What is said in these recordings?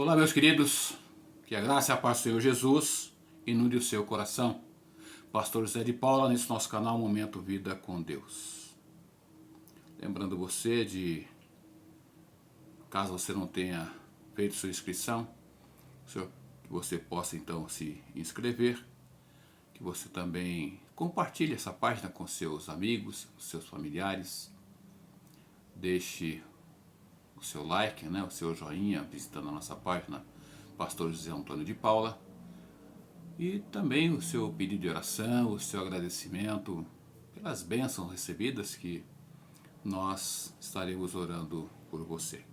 Olá, meus queridos, que a graça e a paz do Senhor Jesus inunde o seu coração. Pastor José de Paula, nesse nosso canal Momento Vida com Deus. Lembrando você de, caso você não tenha feito sua inscrição, que você possa então se inscrever, que você também compartilhe essa página com seus amigos, seus familiares, deixe o seu like, o seu joinha, visitando a nossa página Pastor José Antônio de Paula, e também o seu pedido de oração, o seu agradecimento pelas bênçãos recebidas, que nós estaremos orando por você.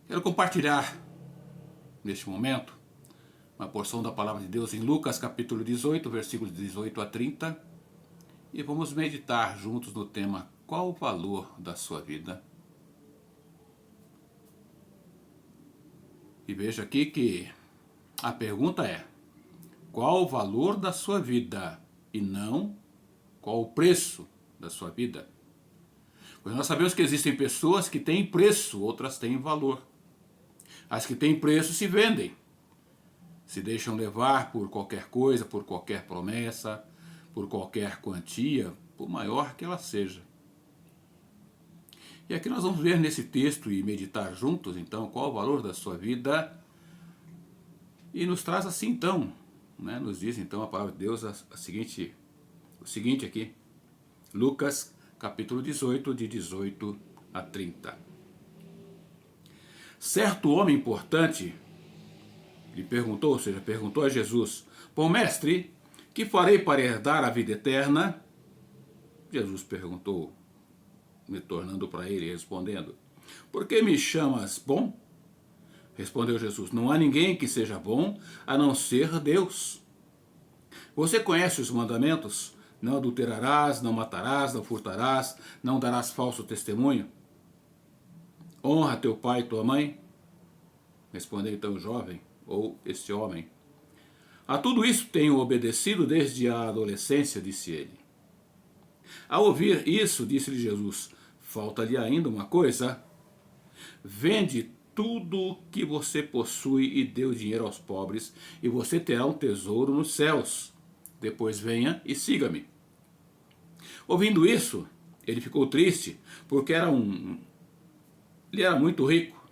Quero compartilhar neste momento uma porção da palavra de Deus em Lucas capítulo 18, versículos 18 a 30, e vamos meditar juntos no tema: qual o valor da sua vida? E veja aqui que a pergunta é: qual o valor da sua vida? E não qual o preço da sua vida. Pois nós sabemos que existem pessoas que têm preço, outras têm valor. As que têm preço se vendem, se deixam levar por qualquer coisa, por qualquer promessa, por qualquer quantia, por maior que ela seja. E aqui nós vamos ver nesse texto e meditar juntos, então, qual o valor da sua vida. E nos traz assim, então, nos diz então a palavra de Deus o seguinte aqui. Lucas, capítulo 18, de 18 a 30. Certo homem importante lhe perguntou, perguntou a Jesus: bom mestre, que farei para herdar a vida eterna? Jesus perguntou, retornando para ele, respondendo: por que me chamas bom? Respondeu Jesus: não há ninguém que seja bom a não ser Deus. Você conhece os mandamentos? Não adulterarás, não matarás, não furtarás, não darás falso testemunho. Honra teu pai e tua mãe. Respondeu então o jovem, ou este homem: a tudo isso tenho obedecido desde a adolescência, disse ele. Ao ouvir isso, disse-lhe Jesus: falta-lhe ainda uma coisa. Vende tudo o que você possui e dê o dinheiro aos pobres, e você terá um tesouro nos céus. Depois venha e siga-me. Ouvindo isso, ele ficou triste, porque ele era muito rico.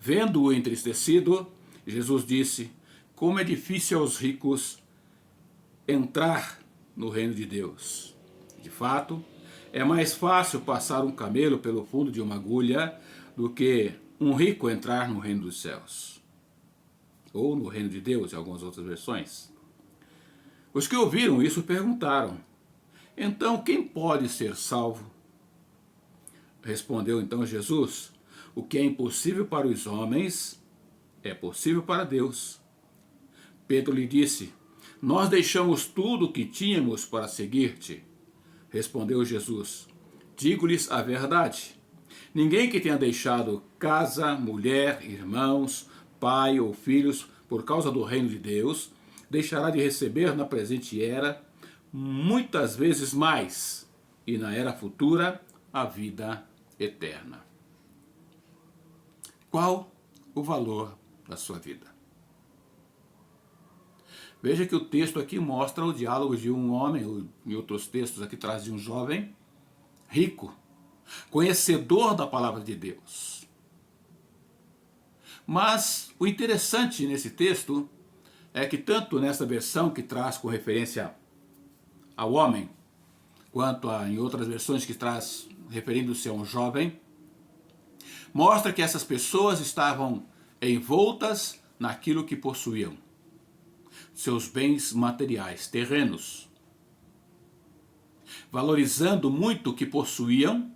Vendo-o entristecido, Jesus disse: como é difícil aos ricos entrar no reino de Deus. De fato, é mais fácil passar um camelo pelo fundo de uma agulha do que um rico entrar no reino dos céus. Ou no reino de Deus, em algumas outras versões. Os que ouviram isso perguntaram: então quem pode ser salvo? Respondeu então Jesus: o que é impossível para os homens é possível para Deus. Pedro lhe disse: nós deixamos tudo o que tínhamos para seguir-te. Respondeu Jesus: digo-lhes a verdade. Ninguém que tenha deixado casa, mulher, irmãos, pai ou filhos por causa do reino de Deus, deixará de receber na presente era muitas vezes mais, e na era futura a vida eterna. Qual o valor da sua vida? Veja que o texto aqui mostra o diálogo de um homem, em outros textos aqui traz de um jovem rico, conhecedor da palavra de Deus. Mas o interessante nesse texto é que tanto nessa versão que traz com referência ao homem, quanto em outras versões que traz referindo-se a um jovem, mostra que essas pessoas estavam envoltas naquilo que possuíam, seus bens materiais, terrenos, valorizando muito o que possuíam,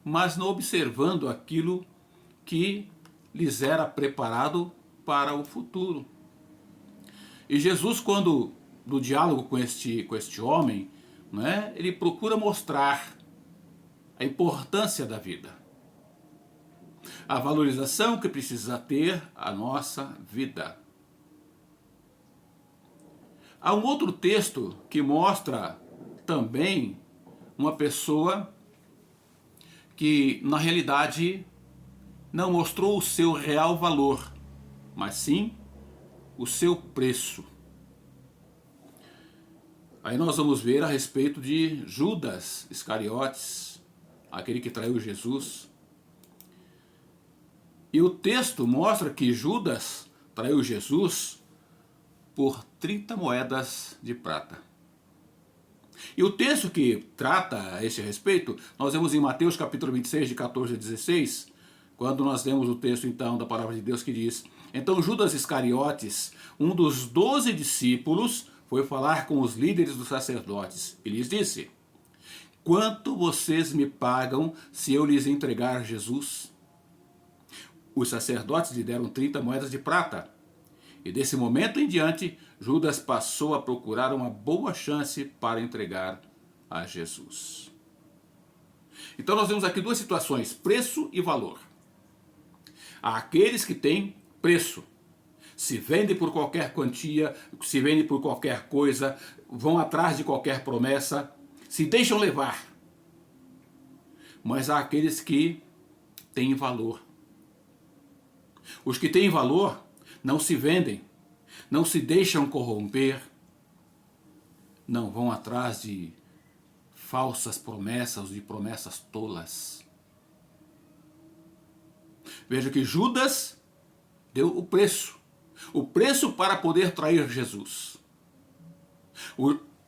mas não observando aquilo que lhes era preparado para o futuro. E Jesus, quando no diálogo com este homem, ele procura mostrar a importância da vida, a valorização que precisa ter a nossa vida. Há um outro texto que mostra também uma pessoa que, na realidade, não mostrou o seu real valor, mas sim o seu preço. Aí nós vamos ver a respeito de Judas Iscariotes, aquele que traiu Jesus. E o texto mostra que Judas traiu Jesus por 30 moedas de prata. E o texto que trata a esse respeito, nós vemos em Mateus capítulo 26, de 14 a 16, quando nós lemos o texto então da palavra de Deus que diz: Então Judas Iscariotes, um dos 12 discípulos, foi falar com os líderes dos sacerdotes e lhes disse: Quanto vocês me pagam se eu lhes entregar Jesus? Os sacerdotes lhe deram 30 moedas de prata. E desse momento em diante, Judas passou a procurar uma boa chance para entregar a Jesus. Então nós vemos aqui duas situações, preço e valor. Há aqueles que têm preço, se vendem por qualquer quantia, se vendem por qualquer coisa, vão atrás de qualquer promessa, se deixam levar. Mas há aqueles que têm valor. Os que têm valor não se vendem, não se deixam corromper, não vão atrás de falsas promessas, de promessas tolas. Veja que Judas deu o preço para poder trair Jesus.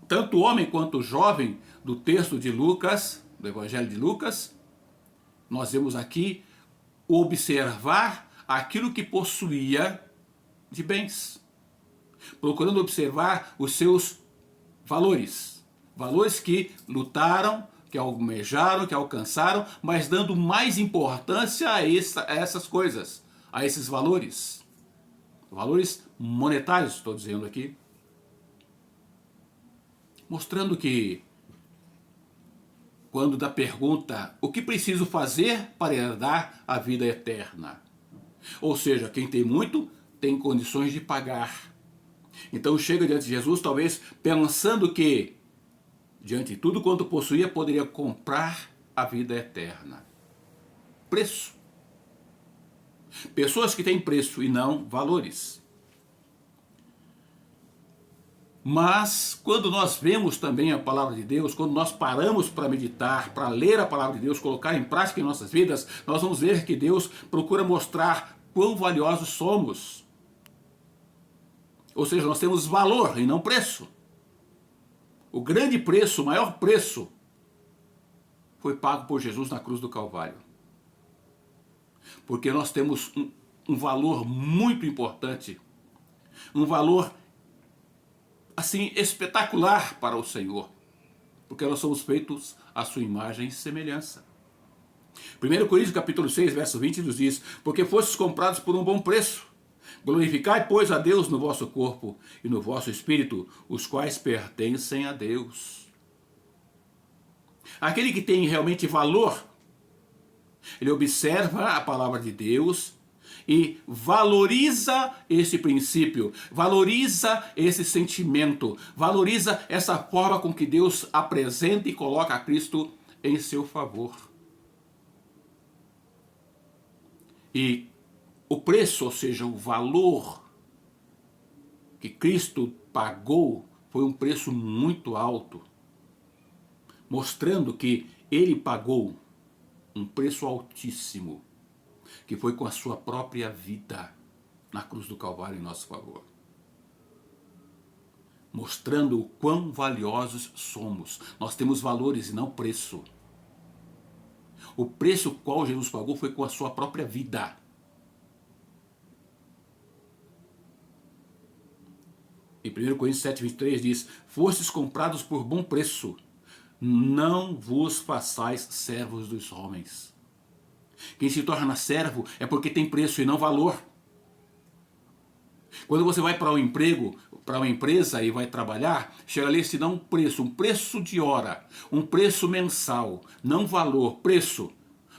Tanto o homem quanto o jovem do texto de Lucas, do Evangelho de Lucas, nós vemos aqui observar aquilo que possuía de bens, procurando observar os seus valores, valores que lutaram, que almejaram, que alcançaram, mas dando mais importância a essas coisas, a esses valores, valores monetários, estou dizendo aqui, mostrando que quando da pergunta, o que preciso fazer para herdar a vida eterna? Ou seja, quem tem muito tem condições de pagar. Então chega diante de Jesus, talvez pensando que, diante de tudo quanto possuía, poderia comprar a vida eterna. Preço. Pessoas que têm preço e não valores. Mas quando nós vemos também a palavra de Deus, quando nós paramos para meditar, para ler a palavra de Deus, colocar em prática em nossas vidas, nós vamos ver que Deus procura mostrar quão valiosos somos. Ou seja, nós temos valor e não preço. O grande preço, o maior preço, foi pago por Jesus na cruz do Calvário. Porque nós temos um valor muito importante, um valor assim espetacular para o Senhor, porque nós somos feitos à sua imagem e semelhança. 1 Coríntios capítulo 6, verso 20 nos diz: Porque fostes comprados por um bom preço. Glorificai, pois, a Deus no vosso corpo e no vosso espírito, os quais pertencem a Deus. Aquele que tem realmente valor, ele observa a palavra de Deus e valoriza esse princípio, valoriza esse sentimento, valoriza essa forma com que Deus apresenta e coloca a Cristo em seu favor. E o preço, ou seja, o valor que Cristo pagou, foi um preço muito alto, mostrando que ele pagou um preço altíssimo, que foi com a sua própria vida na cruz do Calvário em nosso favor. Mostrando o quão valiosos somos. Nós temos valores e não preço. O preço qual Jesus pagou foi com a sua própria vida. Em 1 Coríntios 7,23 diz: Fostes comprados por bom preço, não vos façais servos dos homens. Quem se torna servo é porque tem preço e não valor. Quando você vai para um emprego, para uma empresa e vai trabalhar, chega ali e te dá um preço de hora, um preço mensal, não valor, preço,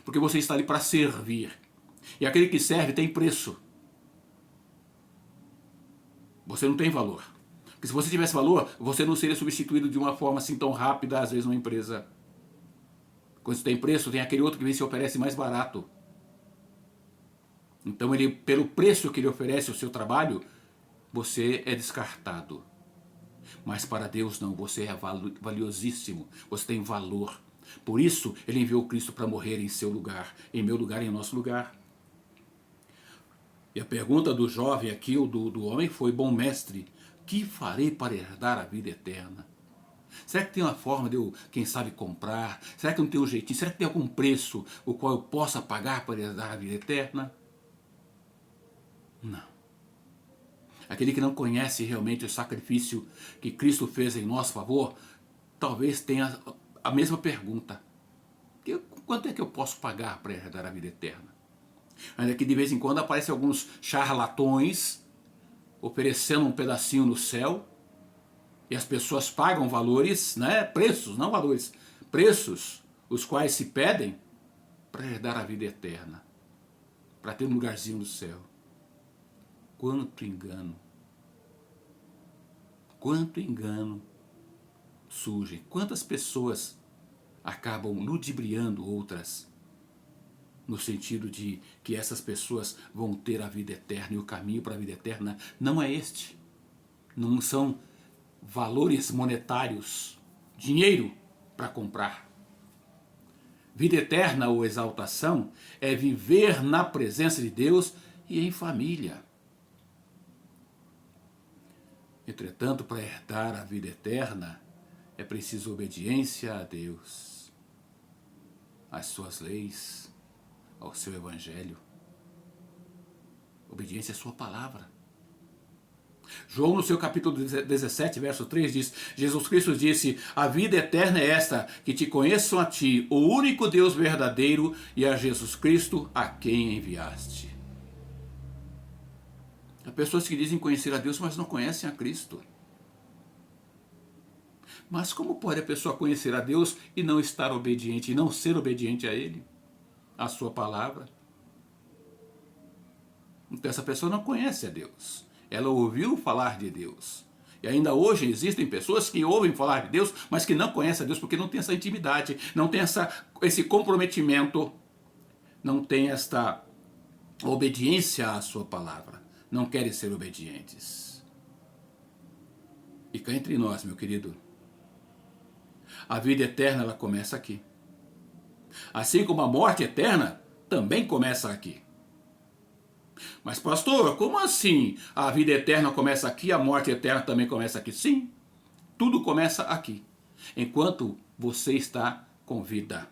porque você está ali para servir. E aquele que serve tem preço. Você não tem valor. Porque se você tivesse valor, você não seria substituído de uma forma assim tão rápida, às vezes, numa empresa. Quando você tem preço, tem aquele outro que vem e se oferece mais barato. Então, pelo preço que ele oferece ao seu trabalho, você é descartado. Mas para Deus não, você é valiosíssimo, você tem valor. Por isso, ele enviou Cristo para morrer em seu lugar, em meu lugar, em nosso lugar. E a pergunta do jovem aqui, ou do homem, foi: bom mestre, que farei para herdar a vida eterna? Será que tem uma forma de eu, quem sabe, comprar? Será que não tem um jeitinho? Será que tem algum preço o qual eu possa pagar para herdar a vida eterna? Não. Aquele que não conhece realmente o sacrifício que Cristo fez em nosso favor, talvez tenha a mesma pergunta: quanto é que eu posso pagar para herdar a vida eterna? Ainda que de vez em quando aparecem alguns charlatões oferecendo um pedacinho no céu, e as pessoas pagam valores, né? Preços, não valores, preços, os quais se pedem para herdar a vida eterna, para ter um lugarzinho no céu. Quanto engano! Quanto engano surge! Quantas pessoas acabam ludibriando outras, no sentido de que essas pessoas vão ter a vida eterna, e o caminho para a vida eterna não é este. Não são valores monetários, dinheiro para comprar. Vida eterna ou exaltação é viver na presença de Deus e em família. Entretanto, para herdar a vida eterna, é preciso obediência a Deus, às suas leis, ao seu evangelho. Obediência à sua palavra. João, no seu capítulo 17, verso 3, diz: Jesus Cristo disse: a vida eterna é esta, que te conheçam a ti, o único Deus verdadeiro, e a Jesus Cristo, a quem enviaste. Há pessoas que dizem conhecer a Deus, mas não conhecem a Cristo. Mas como pode a pessoa conhecer a Deus e não estar obediente, e não ser obediente a Ele, a sua palavra? Então essa pessoa não conhece a Deus. Ela ouviu falar de Deus. E ainda hoje existem pessoas que ouvem falar de Deus, mas que não conhecem a Deus porque não tem essa intimidade, não tem esse comprometimento, não tem esta obediência à sua palavra. Não querem ser obedientes. E cá entre nós, meu querido, a vida eterna, ela começa aqui. Assim como a morte eterna também começa aqui. Mas pastor, como assim? A vida eterna começa aqui, a morte eterna também começa aqui? Sim, tudo começa aqui. Enquanto você está com vida.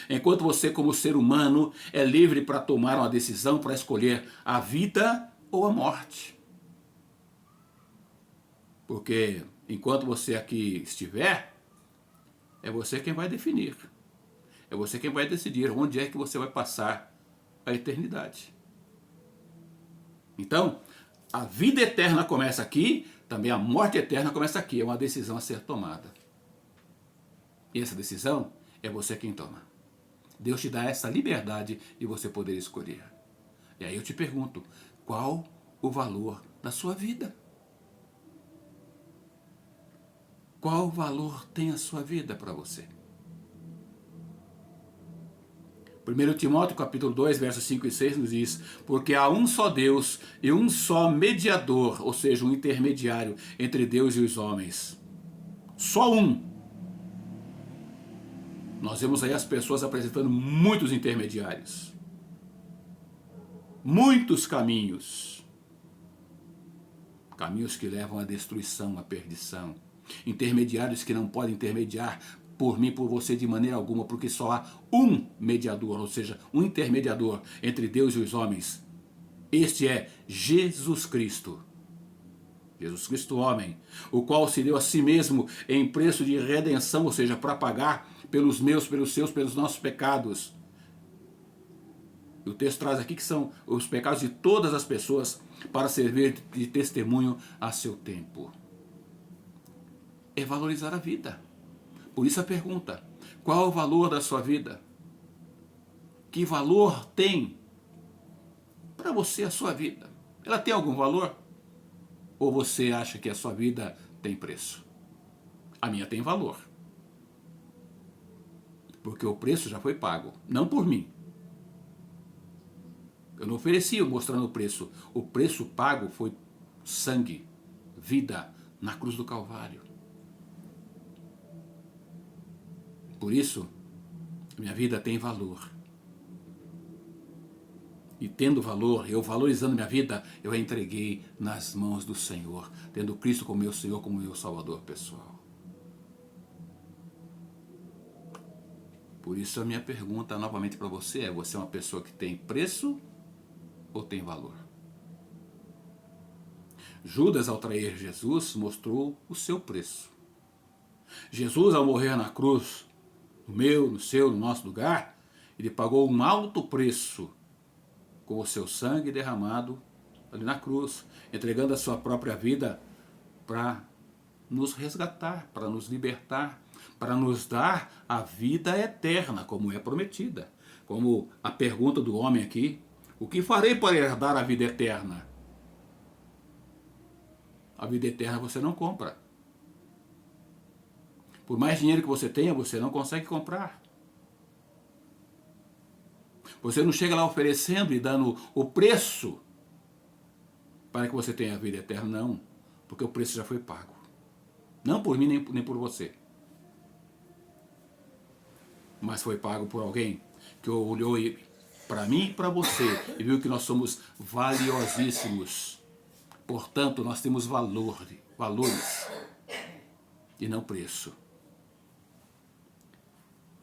Enquanto você, como ser humano, é livre para tomar uma decisão, para escolher a vida ou a morte. Porque enquanto você aqui estiver, é você quem vai definir. É você quem vai decidir onde é que você vai passar a eternidade. Então, a vida eterna começa aqui, também a morte eterna começa aqui. É uma decisão a ser tomada. E essa decisão é você quem toma. Deus te dá essa liberdade de você poder escolher. E aí eu te pergunto, qual o valor da sua vida? Qual valor tem a sua vida para você? 1 Timóteo capítulo 2, versos 5 e 6 nos diz: porque há um só Deus e um só mediador, ou seja, um intermediário entre Deus e os homens. Só um. Nós vemos aí as pessoas apresentando muitos intermediários. Muitos caminhos. Caminhos que levam à destruição, à perdição. Intermediários que não podem intermediar por mim, por você, de maneira alguma, porque só há um mediador, ou seja, um intermediador entre Deus e os homens. Este é Jesus Cristo. Jesus Cristo homem, o qual se deu a si mesmo em preço de redenção, ou seja, para pagar pelos meus, pelos seus, pelos nossos pecados. E o texto traz aqui que são os pecados de todas as pessoas para servir de testemunho a seu tempo. É valorizar a vida. Por isso a pergunta: qual o valor da sua vida? Que valor tem para você a sua vida? Ela tem algum valor? Ou você acha que a sua vida tem preço? A minha tem valor. Porque o preço já foi pago, não por mim. Eu não ofereci mostrando o preço. O preço pago foi sangue, vida, na cruz do Calvário. Por isso, minha vida tem valor. E tendo valor, eu valorizando minha vida, eu a entreguei nas mãos do Senhor, tendo Cristo como meu Senhor, como meu Salvador pessoal. Por isso a minha pergunta novamente para você é: você é uma pessoa que tem preço ou tem valor? Judas, ao trair Jesus, mostrou o seu preço. Jesus, ao morrer na cruz, no meu, no seu, no nosso lugar, ele pagou um alto preço com o seu sangue derramado ali na cruz, entregando a sua própria vida para nos resgatar, para nos libertar, para nos dar a vida eterna, como é prometida. Como a pergunta do homem aqui: o que farei para herdar a vida eterna? A vida eterna você não compra. Por mais dinheiro que você tenha, você não consegue comprar. Você não chega lá oferecendo e dando o preço para que você tenha a vida eterna, não. Porque o preço já foi pago. Não por mim, nem por você. Mas foi pago por alguém que olhou para mim e para você e viu que nós somos valiosíssimos. Portanto, nós temos valores e não preço.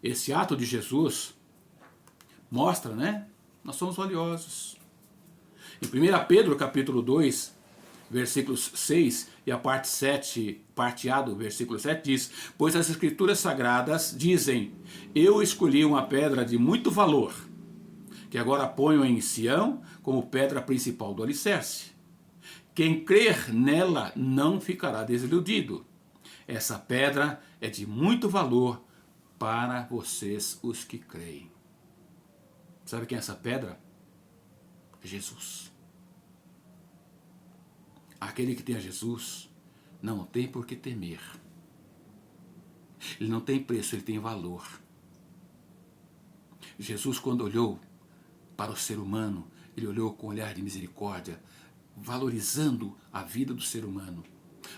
Esse ato de Jesus mostra, né? Nós somos valiosos. Em 1 Pedro, capítulo 2, versículos 6 e a parte 7, parte A do versículo 7 diz: pois as escrituras sagradas dizem: eu escolhi uma pedra de muito valor, que agora ponho em Sião como pedra principal do alicerce. Quem crer nela não ficará desiludido. Essa pedra é de muito valor para vocês os que creem. Sabe quem é essa pedra? Jesus. Aquele que tem a Jesus não tem por que temer. Ele não tem preço, ele tem valor. Jesus, quando olhou para o ser humano, ele olhou com um olhar de misericórdia, valorizando a vida do ser humano,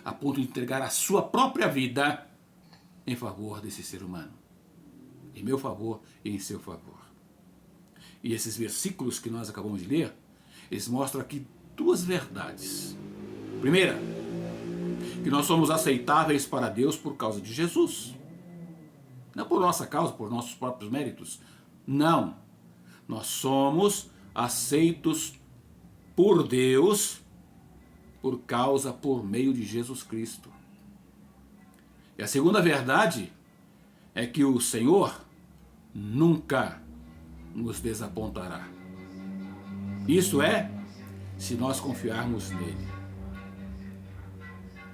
a ponto de entregar a sua própria vida em favor desse ser humano. Em meu favor e em seu favor. E esses versículos que nós acabamos de ler, eles mostram aqui duas verdades. Primeira, que nós somos aceitáveis para Deus por causa de Jesus. Não por nossa causa, por nossos próprios méritos. Não. Nós somos aceitos por Deus por meio de Jesus Cristo. E a segunda verdade é que o Senhor nunca nos desapontará. Isso é, se nós confiarmos nele.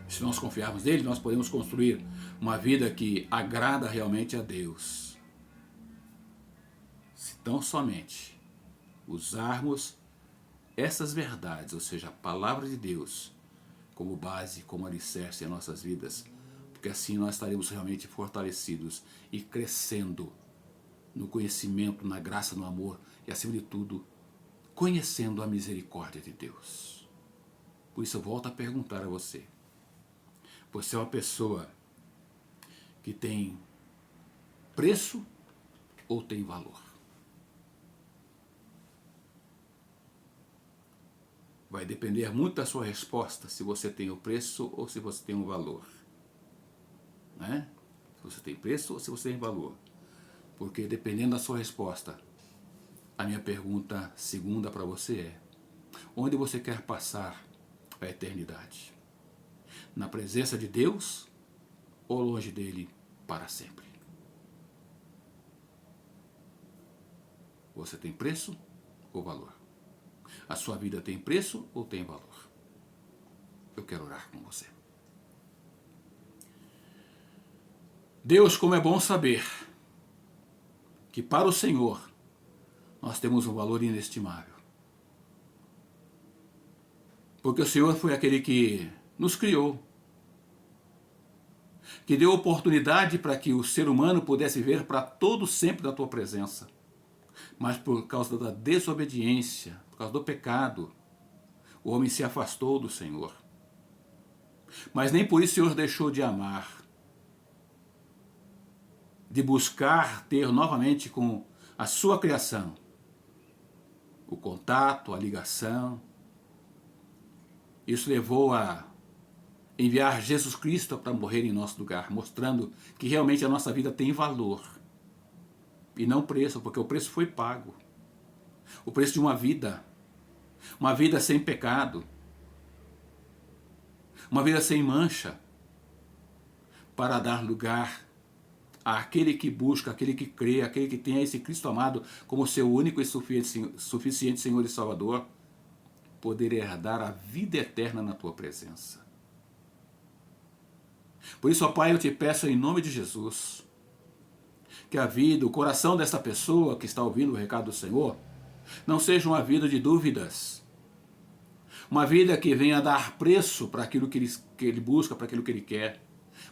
Se nós confiarmos nele, nós podemos construir uma vida que agrada realmente a Deus. Se tão somente usarmos essas verdades, ou seja, a palavra de Deus, como base, como alicerce em nossas vidas, porque assim nós estaremos realmente fortalecidos e crescendo no conhecimento, na graça, no amor e, acima de tudo, conhecendo a misericórdia de Deus. Por isso eu volto a perguntar a você: você é uma pessoa que tem preço ou tem valor? Vai depender muito da sua resposta, se você tem o preço ou se você tem o valor. Né? Se você tem preço ou se você tem valor. Porque dependendo da sua resposta, a minha pergunta segunda para você é: onde você quer passar a eternidade? Na presença de Deus ou longe dele para sempre? Você tem preço ou valor? A sua vida tem preço ou tem valor? Eu quero orar com você. Deus, como é bom saber que para o Senhor nós temos um valor inestimável. Porque o Senhor foi aquele que nos criou, que deu oportunidade para que o ser humano pudesse viver para todo sempre da tua presença. Mas por causa da desobediência, por causa do pecado, o homem se afastou do Senhor. Mas nem por isso o Senhor deixou de amar, de buscar ter novamente com a sua criação o contato, a ligação. Isso levou a enviar Jesus Cristo para morrer em nosso lugar, mostrando que realmente a nossa vida tem valor e não preço, porque o preço foi pago. O preço de uma vida sem pecado, uma vida sem mancha, para dar lugar àquele que busca, aquele que crê, aquele que tem esse Cristo amado como seu único e suficiente Senhor e Salvador, poder herdar a vida eterna na tua presença. Por isso, ó Pai, eu te peço em nome de Jesus, que a vida, o coração dessa pessoa que está ouvindo o recado do Senhor, não seja uma vida de dúvidas, uma vida que venha dar preço para aquilo que ele busca, para aquilo que ele quer,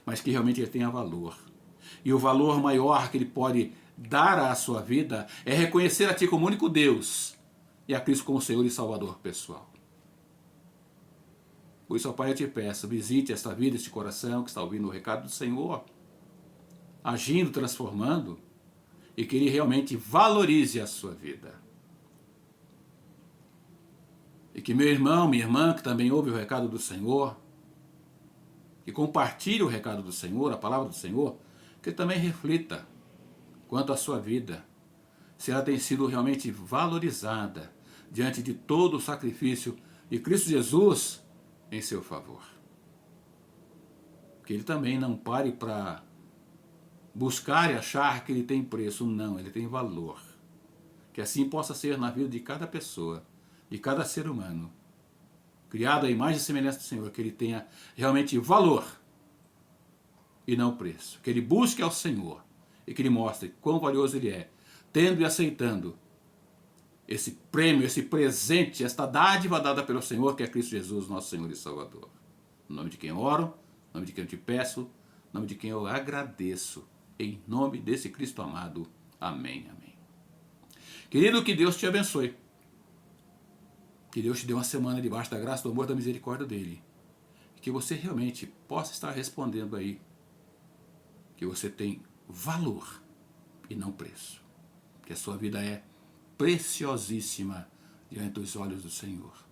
mas que realmente ele tenha valor. E o valor maior que ele pode dar à sua vida é reconhecer a Ti como único Deus e a Cristo como Senhor e Salvador pessoal. Por isso, ó Pai, eu te peço, visite esta vida, este coração que está ouvindo o recado do Senhor, agindo, transformando, e que ele realmente valorize a sua vida. E que meu irmão, minha irmã, que também ouve o recado do Senhor, que compartilhe o recado do Senhor, a palavra do Senhor, que também reflita quanto à sua vida, se ela tem sido realmente valorizada diante de todo o sacrifício de Cristo Jesus em seu favor. Que ele também não pare para buscar e achar que ele tem preço. Não, ele tem valor. Que assim possa ser na vida de cada pessoa, de cada ser humano, criado à imagem e semelhança do Senhor, que ele tenha realmente valor e não preço. Que ele busque ao Senhor e que ele mostre quão valioso ele é, tendo e aceitando esse prêmio, esse presente, esta dádiva dada pelo Senhor, que é Cristo Jesus, nosso Senhor e Salvador. No nome de quem eu oro, no nome de quem eu te peço, no nome de quem eu agradeço, em nome desse Cristo amado. Amém, amém. Querido, que Deus te abençoe. Que Deus te dê uma semana debaixo da graça, do amor, da misericórdia dele. Que você realmente possa estar respondendo aí que você tem valor e não preço. Que a sua vida é preciosíssima diante dos olhos do Senhor.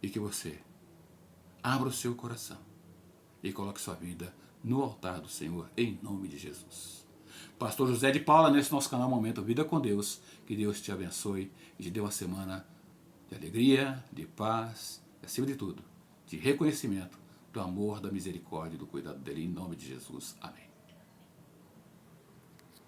E que você abra o seu coração e coloque sua vida no altar do Senhor, em nome de Jesus. Pastor José de Paula, nesse nosso canal Momento Vida com Deus. Que Deus te abençoe e te dê uma semana de alegria, de paz, e acima de tudo, de reconhecimento do amor, da misericórdia e do cuidado dele, em nome de Jesus. Amém.